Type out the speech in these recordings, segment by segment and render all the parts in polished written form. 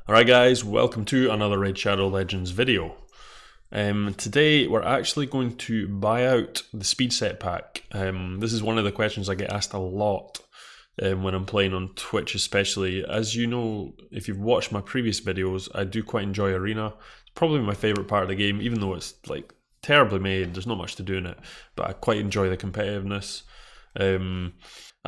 Alright guys, welcome to another Red Shadow Legends video. Today we're actually going to buy out the speed set pack. This is one of the questions I get asked a lot when I'm playing on Twitch especially. As you know, if you've watched my previous videos, I do quite enjoy Arena. It's probably my favourite part of the game, even though it's like terribly made, there's not much to do in it, but I quite enjoy the competitiveness.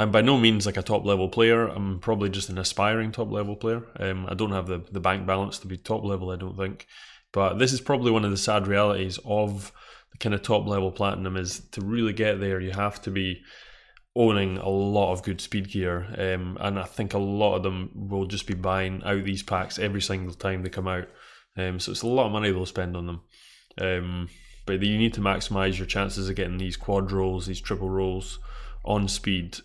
I'm by no means like a top level player. I'm probably just an aspiring top level player. I don't have the bank balance to be top level, I don't think. But this is probably one of the sad realities of the kind of top level platinum, is to really get there you have to be owning a lot of good speed gear, and I think a lot of them will just be buying out these packs every single time they come out. So it's a lot of money they'll spend on them. But you need to maximise your chances of getting these quad rolls, these triple rolls on speed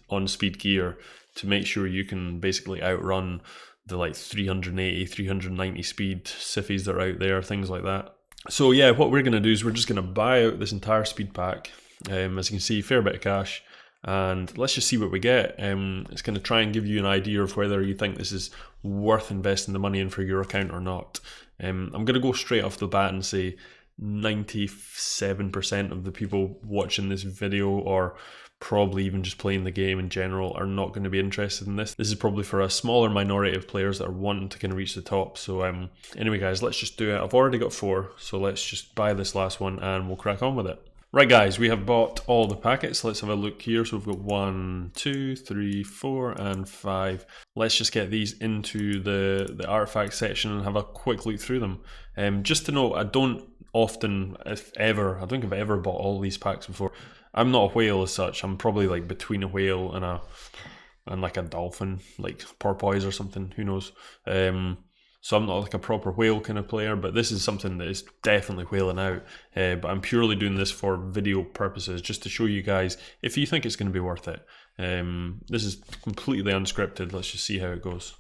gear to make sure you can basically outrun the like 380, 390 speed siffies that are out there, things like that. So yeah, what we're going to do is we're just going to buy out this entire speed pack. As you can see, fair bit of cash, and let's just see what we get. It's going to try and give you an idea of whether you think this is worth investing the money in for your account or not. I'm going to go straight off the bat and say 97% of the people watching this video, or probably even just playing the game in general, are not going to be interested in this. This is probably for a smaller minority of players that are wanting to kind of reach the top. So anyway guys, let's just do it. I've already got 4, so let's just buy this last one and we'll crack on with it. Right guys, we have bought all the packets. Let's have a look here. So we've got 1, 2, 3, 4 and 5. Let's just get these into the artifact section and have a quick look through them. Just to note, I don't often, if ever, I don't think I've ever bought all these packs before. I'm not a whale as such. I'm probably like between a whale and like a dolphin, like porpoise or something, who knows. So I'm not like a proper whale kind of player, but this is something that is definitely whaling out. But I'm purely doing this for video purposes, just to show you guys if you think it's going to be worth it. This is completely unscripted. Let's just see how it goes.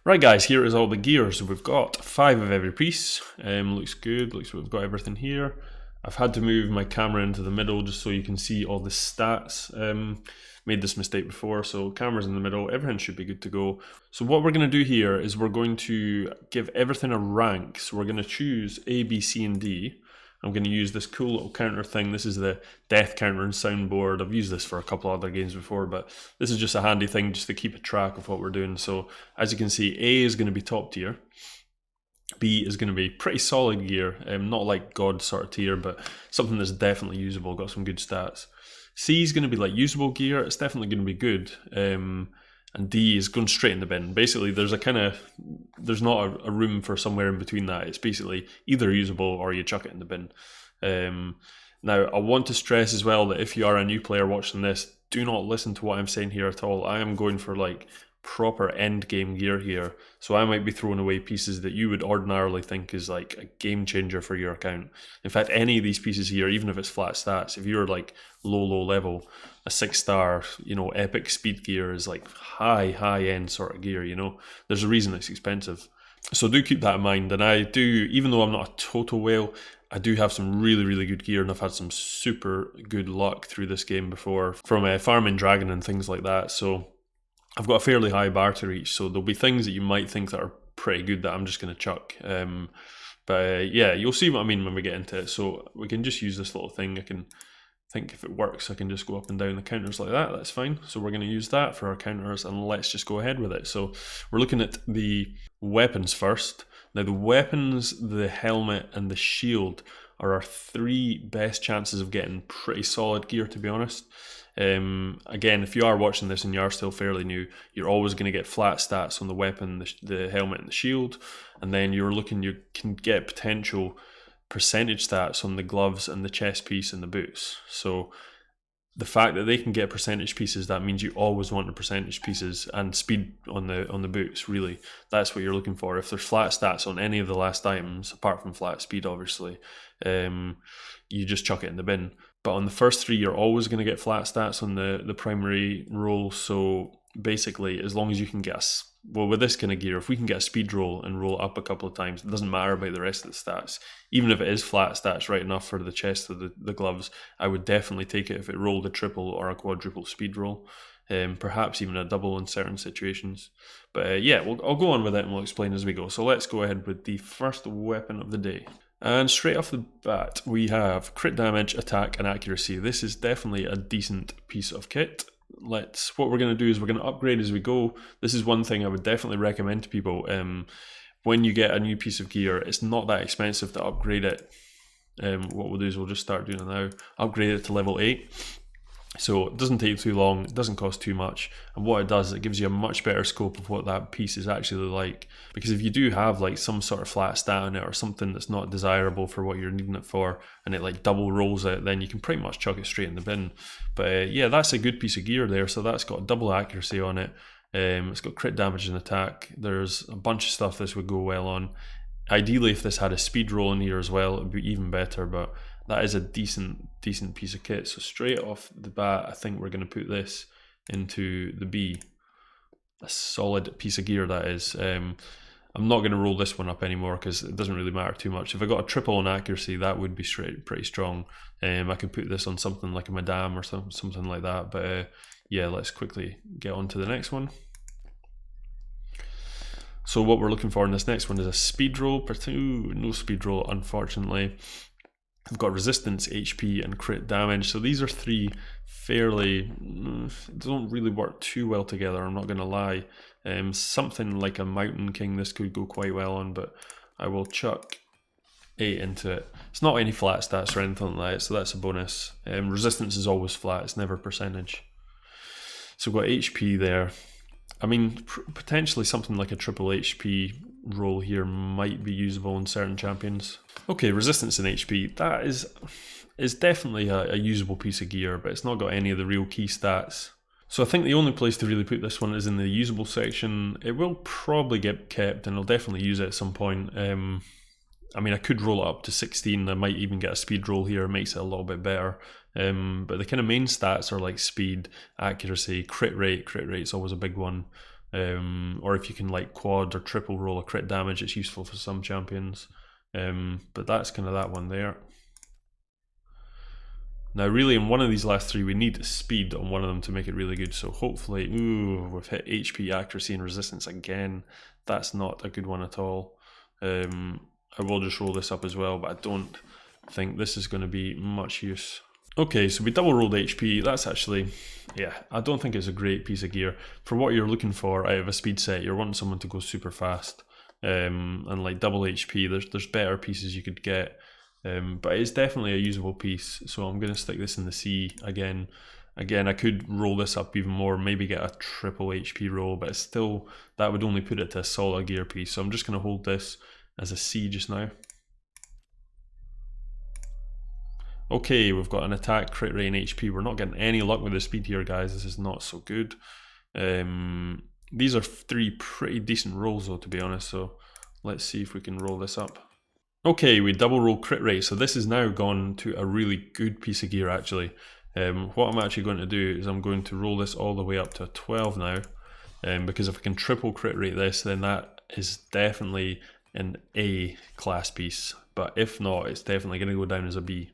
Right guys, here is all the gear. So we've got 5 of every piece. Looks good, looks like we've got everything here. I've had to move my camera into the middle just so you can see all the stats. Made this mistake before, so camera's in the middle, everything should be good to go. So what we're going to do here is we're going to give everything a rank. So we're going to choose A, B, C and D. I'm going to use this cool little counter thing. This is the death counter and soundboard. I've used this for a couple other games before, but this is just a handy thing just to keep a track of what we're doing. So as you can see, A is going to be top tier. B is going to be pretty solid gear, not like God sort of tier, but something that's definitely usable, got some good stats. C is going to be like usable gear, it's definitely going to be good. And D is going straight in the bin. Basically, there's not a room for somewhere in between that. It's basically either usable or you chuck it in the bin. Now, I want to stress as well that if you are a new player watching this, do not listen to what I'm saying here at all. I am going for like proper end game gear here, so I might be throwing away pieces that you would ordinarily think is like a game changer for your account. In fact, any of these pieces here, even if it's flat stats, if you're like low level, a 6-star, epic speed gear is like high end sort of gear. There's a reason it's expensive, so do keep that in mind. And I do, even though I'm not a total whale, I do have some really good gear, and I've had some super good luck through this game before from farming dragon and things like that. So I've got a fairly high bar to reach, so there'll be things that you might think that are pretty good that I'm just going to chuck. Yeah, you'll see what I mean when we get into it. So we can just use this little thing. I can think if it works, I can just go up and down the counters like that. That's fine. So we're going to use that for our counters, and let's just go ahead with it. So we're looking at the weapons first. Now the weapons, the helmet and the shield are our 3 best chances of getting pretty solid gear, to be honest. Again, if you are watching this and you are still fairly new, you're always going to get flat stats on the weapon, the helmet and the shield, and then you can get potential percentage stats on the gloves and the chest piece and the boots. So the fact that they can get percentage pieces, that means you always want the percentage pieces, and speed on the boots, really. That's what you're looking for. If there's flat stats on any of the last items, apart from flat speed obviously, you just chuck it in the bin. But on the first 3, you're always going to get flat stats on the primary roll. So basically, as long as you can get with this kind of gear, if we can get a speed roll and roll up a couple of times, it doesn't matter about the rest of the stats. Even if it is flat stats right enough for the chest of the gloves, I would definitely take it if it rolled a triple or a quadruple speed roll. perhaps even a double in certain situations. But yeah, I'll go on with it and we'll explain as we go. So let's go ahead with the first weapon of the day. And straight off the bat, we have crit damage, attack, and accuracy. This is definitely a decent piece of kit. What we're going to do is we're going to upgrade as we go. This is one thing I would definitely recommend to people. When you get a new piece of gear, it's not that expensive to upgrade it. What we'll do is we'll just start doing it now. Upgrade it to level 8. So it doesn't take too long, it doesn't cost too much, and what it does is it gives you a much better scope of what that piece is actually like. Because if you do have like some sort of flat stat on it or something that's not desirable for what you're needing it for, and it like double rolls it, then you can pretty much chuck it straight in the bin. But yeah, that's a good piece of gear there. So that's got double accuracy on it. It's got crit damage and attack. There's a bunch of stuff this would go well on. Ideally, if this had a speed roll in here as well, it would be even better, but that is a decent piece of kit. So straight off the bat, I think we're going to put this into the B. A solid piece of gear, that is. I'm not going to roll this one up anymore because it doesn't really matter too much. If I got a triple on accuracy, that would be pretty strong. I could put this on something like a Madame or something like that. But yeah, let's quickly get on to the next one. So what we're looking for in this next one is a speed roll. Ooh, no speed roll, unfortunately. I've got resistance, HP, and crit damage. So these are three fairly, don't really work too well together, I'm not going to lie. Something like a Mountain King this could go quite well on, but I will chuck 8 into it. It's not any flat stats or anything like that, so that's a bonus. Resistance is always flat, it's never percentage. So we've got HP there. I mean, potentially something like a triple HP roll here might be usable in certain champions. Okay, resistance and HP, that is definitely a usable piece of gear, but it's not got any of the real key stats. So I think the only place to really put this one is in the usable section. It will probably get kept, and I'll definitely use it at some point. I mean, I could roll it up to 16. I might even get a speed roll here, it makes it a little bit better. But the kind of main stats are like speed, accuracy, crit rate. Crit rate's always a big one. Or if you can like quad or triple roll a crit damage, it's useful for some champions. But that's kind of that one there. Now really in one of these last three we need speed on one of them to make it really good, so hopefully, ooh, we've hit HP, accuracy and resistance again. That's not a good one at all. I will just roll this up as well, but I don't think this is going to be much use. Okay, so we double rolled HP. That's actually, yeah, I don't think it's a great piece of gear. For what you're looking for out of a speed set, you're wanting someone to go super fast. And like double HP, there's better pieces you could get. But it's definitely a usable piece, so I'm going to stick this in the C again. Again, I could roll this up even more, maybe get a triple HP roll, but it's still, that would only put it to a solid gear piece. So I'm just going to hold this as a C just now. Okay, we've got an attack, crit rate, and HP. We're not getting any luck with the speed here, guys. This is not so good. These are three pretty decent rolls, though, to be honest. So let's see if we can roll this up. Okay, we double roll crit rate. So this has now gone to a really good piece of gear, actually. What I'm actually going to do is I'm going to roll this all the way up to a 12 now. Because if I can triple crit rate this, then that is definitely an A class piece. But if not, it's definitely going to go down as a B.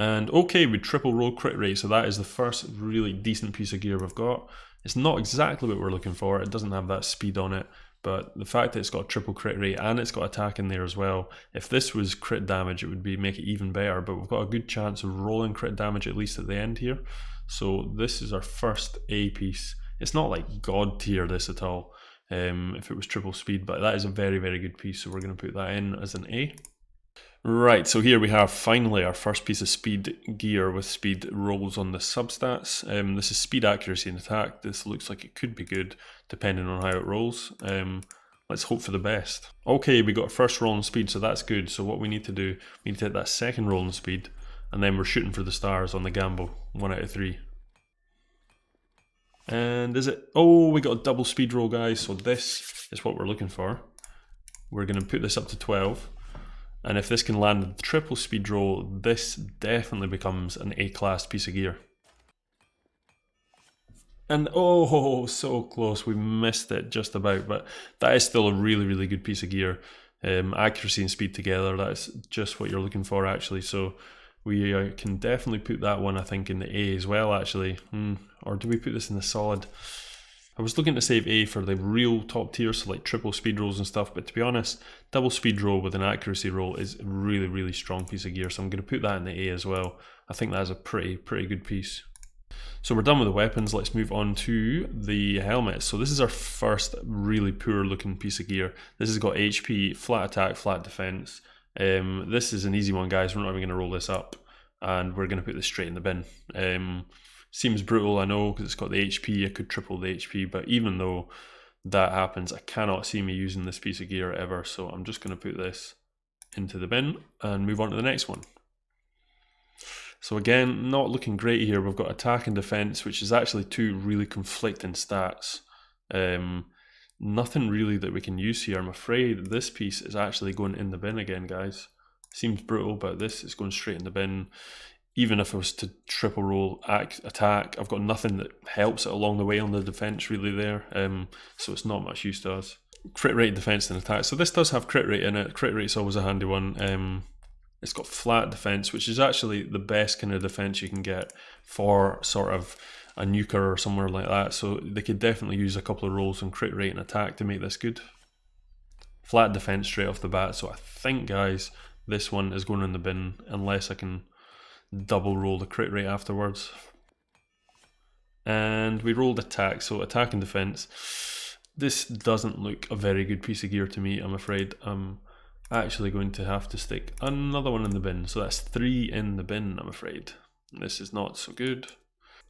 And okay, we triple roll crit rate, so that is the first really decent piece of gear we've got. It's not exactly what we're looking for, it doesn't have that speed on it, but the fact that it's got triple crit rate and it's got attack in there as well, if this was crit damage it would make it even better, but we've got a good chance of rolling crit damage at least at the end here. So this is our first A piece. It's not like god tier this at all, if it was triple speed, but that is a very, very good piece, so we're going to put that in as an A. Right, so here we have finally our first piece of speed gear with speed rolls on the substats. This is speed, accuracy and attack. This looks like it could be good depending on how it rolls. Let's hope for the best. Okay, we got our first roll on speed, so that's good. So what we need to do, we need to hit that second roll on speed, and then we're shooting for the stars on the gamble. 1 out of 3. And is it? Oh, we got a double speed roll, guys. So this is what we're looking for. We're going to put this up to 12. And if this can land a triple speed roll, this definitely becomes an A-class piece of gear. And oh, so close, we missed it just about, but that is still a really, really good piece of gear. Accuracy and speed together, that's just what you're looking for actually. So We can definitely put that one, I think, in the A as well, actually. Or do we put this in the solid? I was looking to save A for the real top tier, so like triple speed rolls and stuff, but to be honest, double speed roll with an accuracy roll is a really, really strong piece of gear, so I'm going to put that in the A as well. I think that's a pretty good piece. So we're done with the weapons, let's move on to the helmets. So this is our first really poor looking piece of gear. This has got HP, flat attack, flat defense. This is an easy one, guys, we're not even going to roll this up, and we're going to put this straight in the bin. Seems brutal, I know, because it's got the HP, I could triple the HP, but even though that happens, I cannot see me using this piece of gear ever, so I'm just going to put this into the bin and move on to the next one. So again, not looking great here. We've got attack and defense, which is actually two really conflicting stats. Nothing really that we can use here. I'm afraid this piece is actually going in the bin again, guys. Seems brutal, but this is going straight in the bin. Even if I was to triple roll attack, I've got nothing that helps it along the way on the defense really there. So it's not much use to us. Crit rate, defense and attack. So this does have crit rate in it. Crit rate's always a handy one. It's got flat defense, which is actually the best kind of defense you can get for sort of a nuker or somewhere like that. So they could definitely use a couple of rolls on crit rate and attack to make this good. Flat defense straight off the bat. So I think, guys, this one is going in the bin unless I can double roll the crit rate afterwards. And we rolled attack, so attack and defense. This doesn't look a very good piece of gear to me, I'm afraid. I'm actually going to have to stick another one in the bin, so that's 3 in the bin, I'm afraid. This is not so good.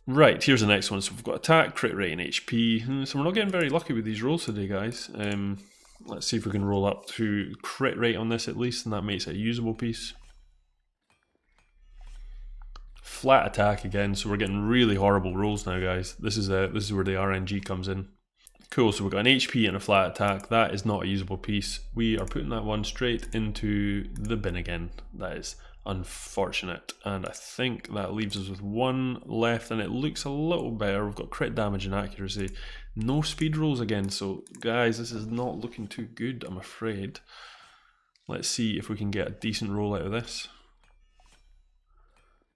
Right, here's the next one. So we've got attack, crit rate and HP. So we're not getting very lucky with these rolls today, guys. Let's see if we can roll up to crit rate on this at least, and that makes it a usable piece. Flat attack again, so we're getting really horrible rolls now, guys. This is where the RNG comes in. Cool, so we've got an HP and a flat attack. That is not a usable piece. We are putting that one straight into the bin again. That is unfortunate, and I think that leaves us with one left, and it looks a little better. We've got crit damage and accuracy. No speed rolls again, so guys, this is not looking too good, I'm afraid. Let's see if we can get a decent roll out of this.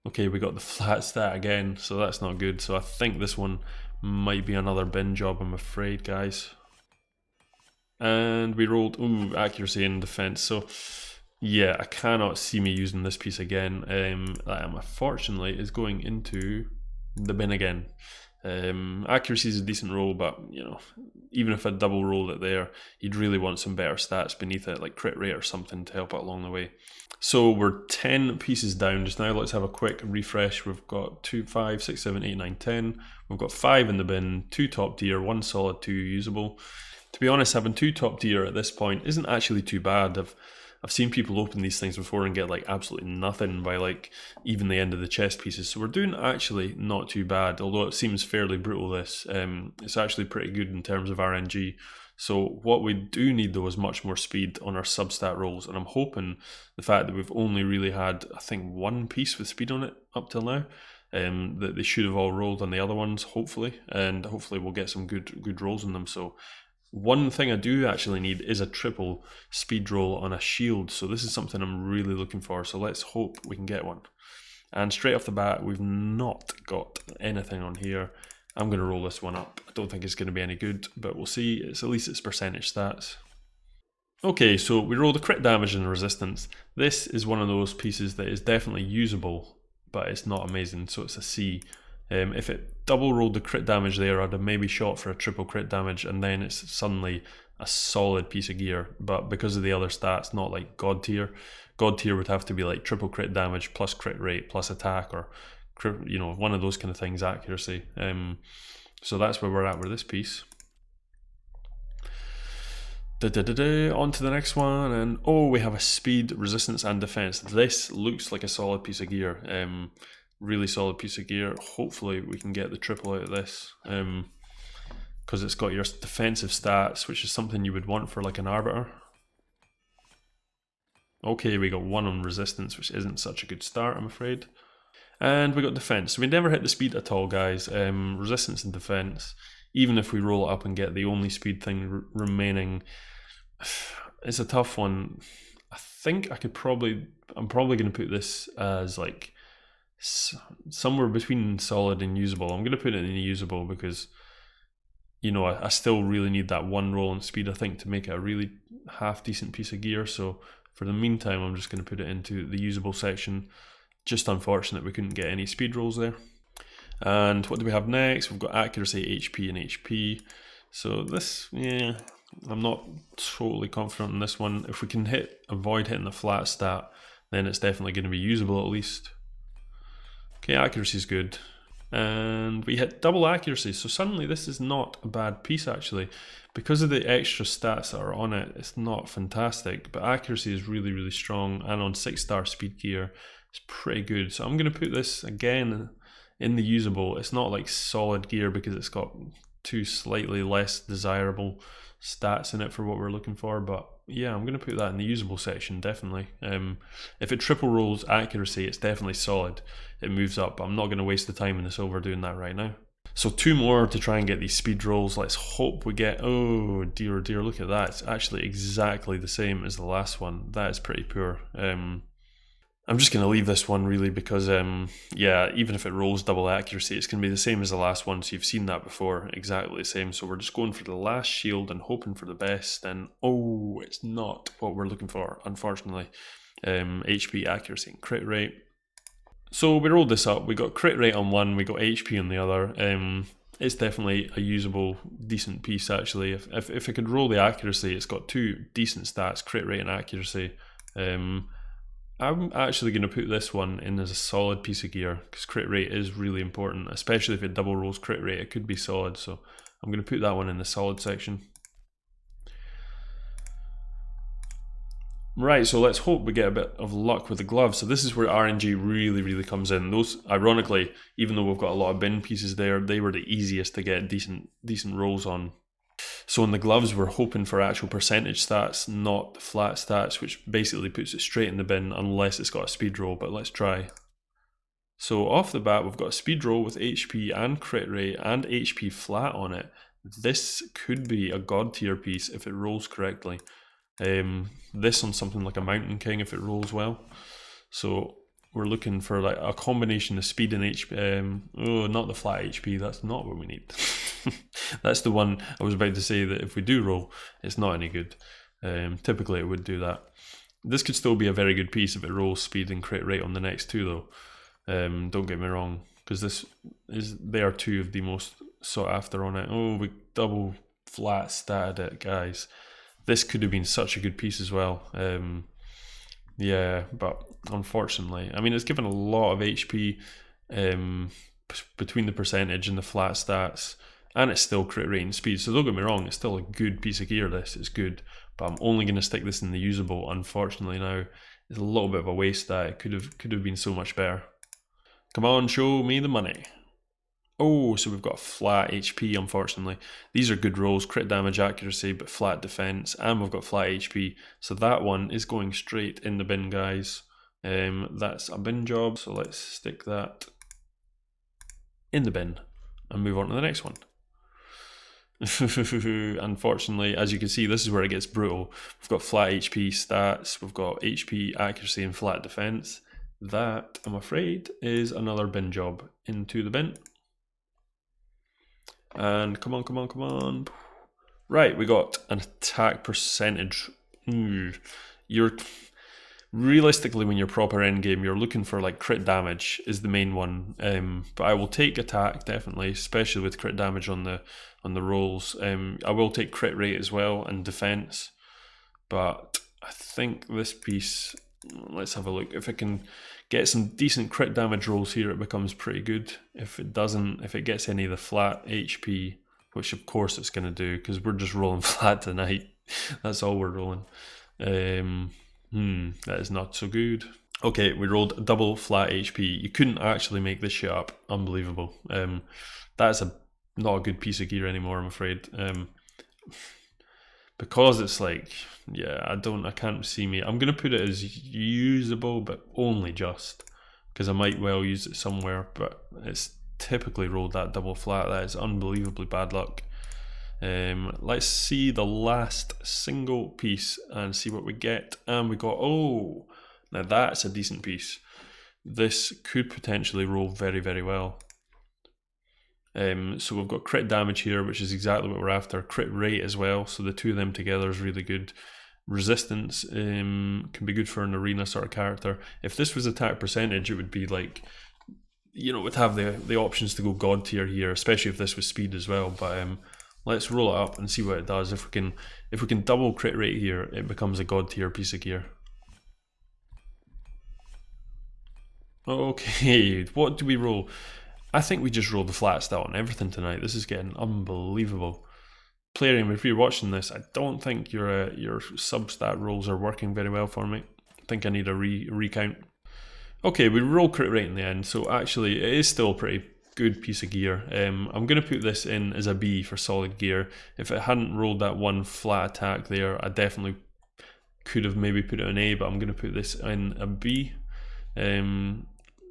Okay, we got the flat stat again, so that's not good. So I think this one might be another bin job, I'm afraid, guys. And we rolled, accuracy and defense. So yeah, I cannot see me using this piece again. That unfortunately is going into the bin again. Accuracy is a decent roll, but you know, even if I double rolled it there, you'd really want some better stats beneath it, like crit rate or something to help it along the way. So we're 10 pieces down just now. Let's have a quick refresh. We've got 2, 5, 6, 7, 8, 9, 10. We've got 5 in the bin, 2 top tier, 1 solid, 2 usable. To be honest, having 2 top tier at this point isn't actually too bad. I've seen people open these things before and get like absolutely nothing by like even the end of the chest pieces. So we're doing actually not too bad, although it seems fairly brutal this. It's actually pretty good in terms of RNG. So what we do need though is much more speed on our substat rolls, and I'm hoping the fact that we've only really had, I think, 1 piece with speed on it up till now, that they should have all rolled on the other ones, hopefully, and hopefully we'll get some good rolls on them. So one thing I do actually need is a triple speed roll on a shield, so this is something I'm really looking for, so let's hope we can get one. And straight off the bat, we've not got anything on here. I'm going to roll this one up. I don't think it's going to be any good, but we'll see. At least it's percentage stats. Okay, so we roll the crit damage and resistance. This is one of those pieces that is definitely usable, but it's not amazing, so it's a C. If it double rolled the crit damage there, I'd have maybe shot for a triple crit damage, and then it's suddenly a solid piece of gear. But because of the other stats, not like God tier. God tier would have to be like triple crit damage plus crit rate plus attack, or you know, one of those kind of things, accuracy. So that's where we're at with this piece. On to the next one, and oh, we have a speed, resistance and defense. This looks like a solid piece of gear. Really solid piece of gear. Hopefully we can get the triple out of this, because it's got your defensive stats, which is something you would want for like an arbiter. Okay, we got 1 on resistance, which isn't such a good start, I'm afraid. And we got defense. So we never hit the speed at all, guys. Resistance and defense. Even if we roll it up and get the only speed thing remaining, it's a tough one. I think I'm probably going to put this as like somewhere between solid and usable. I'm going to put it in usable because, you know, I still really need that one roll and speed, I think, to make it a really half decent piece of gear. So for the meantime, I'm just going to put it into the usable section. Just unfortunate we couldn't get any speed rolls there. And what do we have next? We've got accuracy, HP, and HP. So this, yeah, I'm not totally confident in this one. If we can avoid hitting the flat stat, then it's definitely going to be usable at least. Okay, accuracy is good. And we hit double accuracy, so suddenly this is not a bad piece actually. Because of the extra stats that are on it, it's not fantastic, but accuracy is really, really strong, and on 6-star speed gear, it's pretty good. So I'm going to put this again in the usable. It's not like solid gear because it's got 2 slightly less desirable stats in it for what we're looking for, but yeah, I'm going to put that in the usable section, definitely. If it triple rolls accuracy, it's definitely solid. It moves up. I'm not going to waste the time in the silver doing that right now. So 2 more to try and get these speed rolls. Let's hope we get, oh dear, look at that. It's actually exactly the same as the last one. That is pretty poor. I'm just going to leave this one really because, yeah, even if it rolls double accuracy, it's going to be the same as the last one. So you've seen that before, exactly the same. So we're just going for the last shield and hoping for the best. And oh, it's not what we're looking for, unfortunately. HP, accuracy, and crit rate. So we rolled this up. We got crit rate on one, we got HP on the other. It's definitely a usable, decent piece actually. If it could roll the accuracy, it's got 2 decent stats, crit rate and accuracy. I'm actually going to put this one in as a solid piece of gear because crit rate is really important, especially if it double rolls crit rate. It could be solid, so I'm going to put that one in the solid section. Right, so let's hope we get a bit of luck with the gloves. So this is where RNG really comes in. Those, ironically, even though we've got a lot of bin pieces there, they were the easiest to get decent rolls on. So in the gloves, we're hoping for actual percentage stats, not flat stats, which basically puts it straight in the bin unless it's got a speed roll, but let's try. So off the bat, we've got a speed roll with HP and crit rate and HP flat on it. This could be a god tier piece if it rolls correctly. This on something like a Mountain King if it rolls well. So we're looking for like a combination of speed and HP. Oh, not the flat HP, that's not what we need. That's the one I was about to say that if we do roll, it's not any good. Typically it would do that. This could still be a very good piece if it rolls speed and crit rate on the next 2 though. Don't get me wrong, because they are 2 of the most sought after on it. Oh, we double flat statted it, guys. This could have been such a good piece as well. Yeah, but unfortunately, I mean, it's given a lot of HP between the percentage and the flat stats, and it's still crit rate and speed. So don't get me wrong, it's still a good piece of gear. This is good, but I'm only going to stick this in the usable. Unfortunately, now it's a little bit of a waste. That it could have been so much better. Come on, show me the money. Oh, so we've got flat HP, unfortunately. These are good rolls, crit damage, accuracy, but flat defense, and we've got flat HP. So that one is going straight in the bin, guys. That's a bin job, so let's stick that in the bin and move on to the next one. Unfortunately, as you can see, this is where it gets brutal. We've got flat HP stats, we've got HP, accuracy, and flat defense. That, I'm afraid, is another bin job. Into the bin. And come on. Right, we got an attack percentage. You're realistically, when you're proper endgame, you're looking for like crit damage is the main one. But I will take attack definitely, especially with crit damage on the rolls. I will take crit rate as well and defense. But I think this piece, let's have a look. If it can get some decent crit damage rolls here, it becomes pretty good. If it doesn't, if it gets any of the flat HP, which of course it's going to do, because we're just rolling flat tonight. That's all we're rolling. That is not so good. Okay, we rolled a double flat HP. You couldn't actually make this shit up. Unbelievable. That's not a good piece of gear anymore, I'm afraid. Because it's like, yeah, I can't see me. I'm going to put it as usable, but only just, because I might well use it somewhere, but it's typically rolled that double flat. That is unbelievably bad luck. Let's see the last single piece and see what we get. And we got, oh, now that's a decent piece. this could potentially roll very, very well. So we've got crit damage here, which is exactly what we're after. Crit rate as well, so the two of them together is really good. Resistance can be good for an arena sort of character. If this was attack percentage, it would be like, you know, it would have the options to go god tier here, especially if this was speed as well. But let's roll it up and see what it does. If we can double crit rate here, it becomes a god tier piece of gear. Okay, what do we roll? I think we just rolled the flat stat on everything tonight. This is getting unbelievable. Plarium, if you're watching this, I don't think your substat rolls are working very well for me. I think I need a recount. Okay, we roll crit rate in the end, so actually it is still a pretty good piece of gear. I'm going to put this in as a B for solid gear. If it hadn't rolled that one flat attack there, I definitely could have maybe put it in A, but I'm going to put this in a B.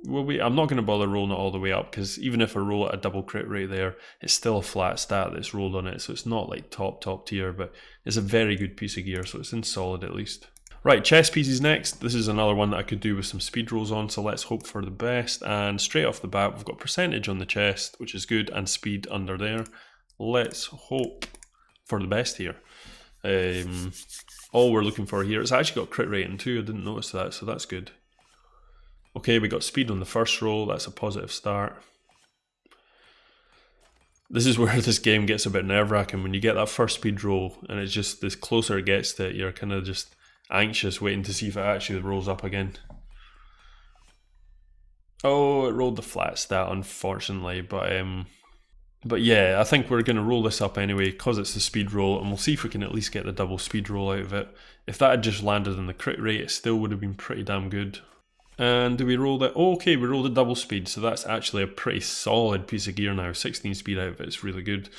I'm not going to bother rolling it all the way up, because even if I roll at a double crit rate there, it's still a flat stat that's rolled on it, so it's not like top tier, but it's a very good piece of gear, so it's in solid at least. Right, chest pieces next. This is another one that I could do with some speed rolls on, so let's hope for the best. And straight off the bat, we've got percentage on the chest, which is good, and speed under there. Let's hope for the best here. All we're looking for here, it's actually got crit rating too, I didn't notice that, so that's good. Okay, we got speed on the first roll, that's a positive start. This is where this game gets a bit nerve-wracking, when you get that first speed roll, and it's just, the closer it gets to it, you're kind of just anxious waiting to see if it actually rolls up again. Oh, it rolled the flat stat, unfortunately, but yeah, I think we're going to roll this up anyway, because it's the speed roll, and we'll see if we can at least get the double speed roll out of it. If that had just landed in the crit rate, it still would have been pretty damn good. And do we roll that? Oh, okay, we rolled a double speed, so that's actually a pretty solid piece of gear now. 16 speed out of it is really good.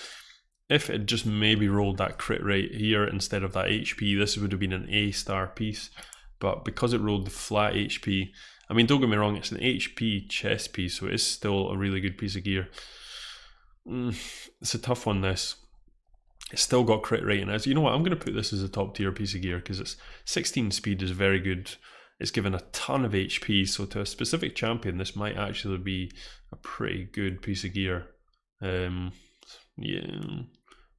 If it just maybe rolled that crit rate here instead of that HP, this would have been an A star piece. But because it rolled the flat HP, I mean, don't get me wrong, it's an HP chest piece, so it is still a really good piece of gear. It's a tough one, this. It's still got crit rating. As you know what, I'm going to put this as a top tier piece of gear, because it's 16 speed is very good. It's given a ton of HP, so to a specific champion, this might actually be a pretty good piece of gear. Yeah,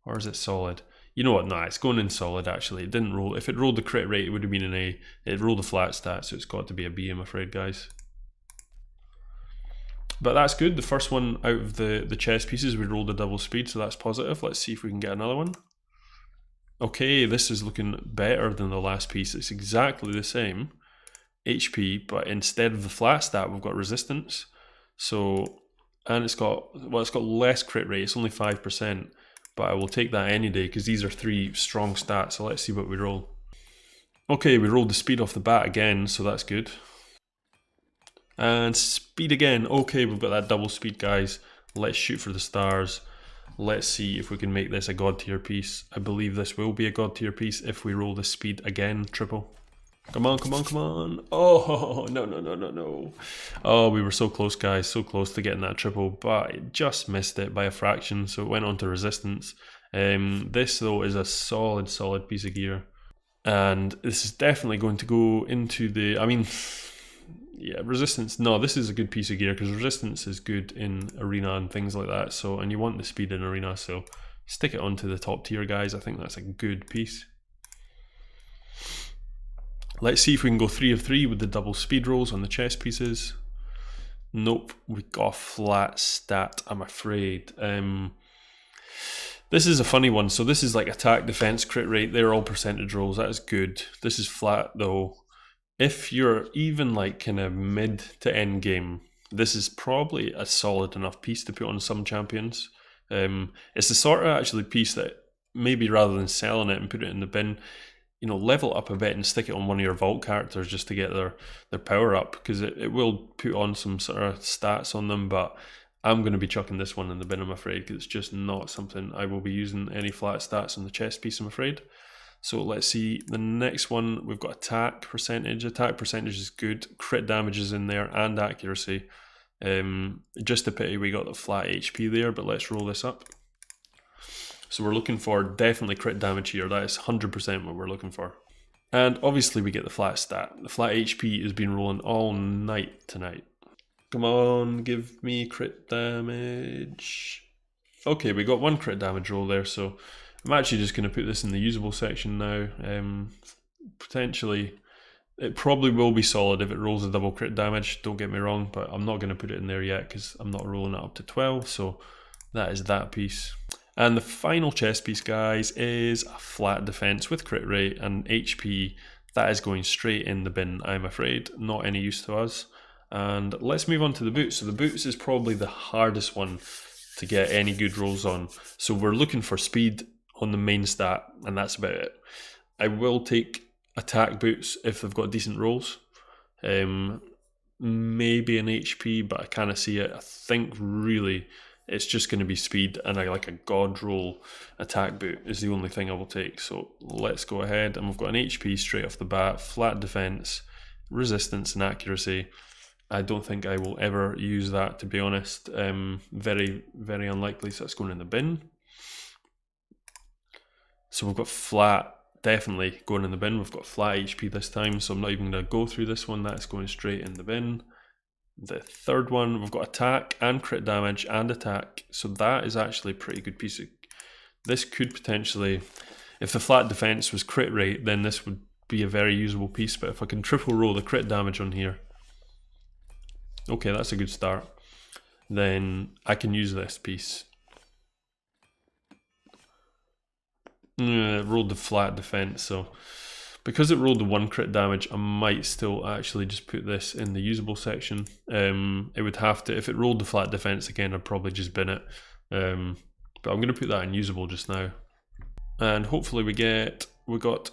or is it solid? You know what, nah, it's going in solid actually. It didn't roll. If it rolled the crit rate, it would have been an A. It rolled a flat stat, so it's got to be a B, I'm afraid, guys. But that's good. The first one out of the chest pieces, we rolled a double speed, so that's positive. Let's see if we can get another one. Okay, this is looking better than the last piece. It's exactly the same HP, but instead of the flat stat, we've got resistance. So, and it's got less crit rate. It's only 5%, but I will take that any day, because these are 3 strong stats. So let's see what we roll. Okay, we rolled the speed off the bat again, so that's good. And speed again. Okay, we've got that double speed, guys. Let's shoot for the stars. Let's see if we can make this a god tier piece. I believe this will be a god tier piece if we roll the speed again, triple. Come on, come on, come on. Oh, no. Oh, we were so close, guys. So close to getting that triple, but I just missed it by a fraction, so it went on to resistance. This, though, is a solid piece of gear. And this is definitely going to go into the... I mean, yeah, resistance. No, this is a good piece of gear, because resistance is good in arena and things like that. So, and you want the speed in arena, so stick it onto the top tier, guys. I think that's a good piece. Let's see if we can go 3 of 3 with the double speed rolls on the chest pieces. Nope, we got a flat stat, I'm afraid. This is a funny one. So this is like attack, defense, crit rate. They're all percentage rolls. That is good. This is flat though. If you're even like kind of mid to end game, this is probably a solid enough piece to put on some champions. It's the sort of actually piece that maybe rather than selling it and put it in the bin, you know, level up a bit and stick it on one of your vault characters just to get their power up, because it will put on some sort of stats on them. But I'm going to be chucking this one in the bin, I'm afraid, because it's just not something I will be using any flat stats on the chest piece, I'm afraid. So let's see the next one. We've got attack percentage. Attack percentage is good. Crit damage is in there and accuracy. Just a pity we got the flat HP there, but let's roll this up. So we're looking for definitely crit damage here. That is 100% what we're looking for. And obviously we get the flat stat. The flat HP has been rolling all night tonight. Come on, give me crit damage. Okay, we got 1 crit damage roll there, so I'm actually just going to put this in the usable section now. Potentially, it probably will be solid if it rolls a double crit damage, don't get me wrong, but I'm not going to put it in there yet because I'm not rolling it up to 12, so that is that piece. And the final chest piece, guys, is a flat defense with crit rate and HP. That is going straight in the bin, I'm afraid. Not any use to us. And let's move on to the boots. So the boots is probably the hardest one to get any good rolls on. So we're looking for speed on the main stat, and that's about it. I will take attack boots if they've got decent rolls. Maybe an HP, but I kind of see it. I think really it's just going to be speed, and like a god roll attack boot is the only thing I will take. So let's go ahead, and we've got an HP straight off the bat, flat defense, resistance and accuracy. I don't think I will ever use that, to be honest. Very, very unlikely, so that's going in the bin. So we've got flat, definitely going in the bin. We've got flat HP this time, so I'm not even going to go through this one. That's going straight in the bin. The third one, we've got attack and crit damage and attack, so that is actually a pretty good piece of... This could potentially, if the flat defense was crit rate, then this would be a very usable piece, but if I can triple roll the crit damage on here, okay, that's a good start, then I can use this piece. It rolled the flat defense, so because it rolled the 1 crit damage, I might still actually just put this in the usable section. It would have to, if it rolled the flat defense again, I'd probably just bin it. But I'm going to put that in usable just now. And hopefully we got,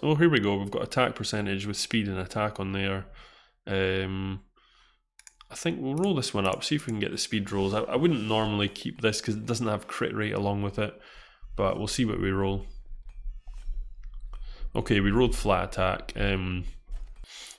oh, here we go, we've got attack percentage with speed and attack on there. I think we'll roll this one up, see if we can get the speed rolls. I wouldn't normally keep this because it doesn't have crit rate along with it, but we'll see what we roll. Okay, we rolled flat attack.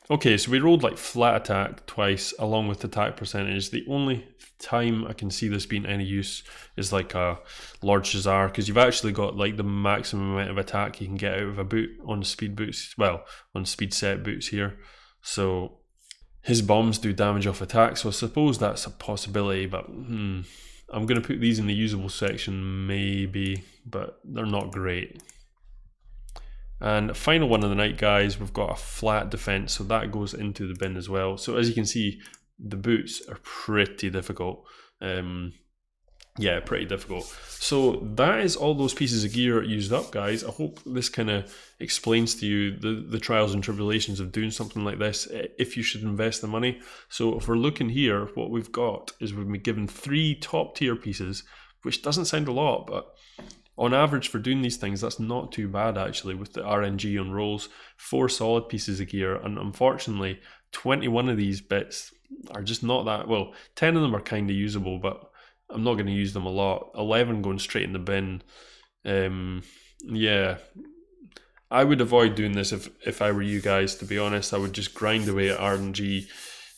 Okay, so we rolled like flat attack twice along with attack percentage. The only time I can see this being any use is like a Lord Shazar, because you've actually got like the maximum amount of attack you can get out of a boot on speed boots, well, on speed set boots here. So his bombs do damage off attack, so I suppose that's a possibility, but I'm going to put these in the usable section maybe, but they're not great. And final one of the night, guys, we've got a flat defense, so that goes into the bin as well. So as you can see, the boots are pretty difficult. Yeah, pretty difficult. So that is all those pieces of gear used up, guys. I hope this kind of explains to you the trials and tribulations of doing something like this, if you should invest the money. So if we're looking here, what we've got is we've been given 3 top tier pieces, which doesn't sound a lot, but on average for doing these things, that's not too bad actually with the RNG on rolls. 4 solid pieces of gear, and unfortunately 21 of these bits are just not that, well, 10 of them are kind of usable, but I'm not going to use them a lot. 11 going straight in the bin. Yeah, I would avoid doing this if I were you guys, to be honest. I would just grind away at RNG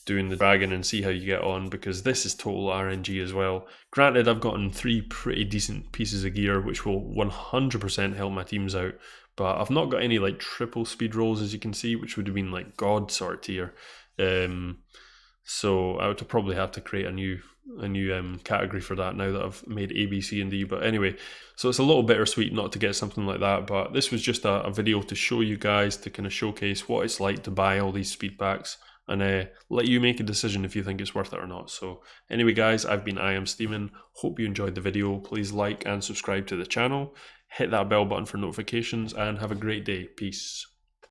doing the dragon and see how you get on, because this is total RNG as well. Granted, I've gotten 3 pretty decent pieces of gear which will 100% help my teams out, but I've not got any like triple speed rolls, as you can see, which would have been like god sort tier. So I would probably have to create a new category for that now that I've made A, B, C and D. But anyway, so it's a little bittersweet not to get something like that, but this was just a video to show you guys, to kind of showcase what it's like to buy all these speed packs, and let you make a decision if you think it's worth it or not. So anyway, guys, I've been Iamsteamin. Hope you enjoyed the video. Please like and subscribe to the channel, hit that bell button for notifications, and have a great day. Peace.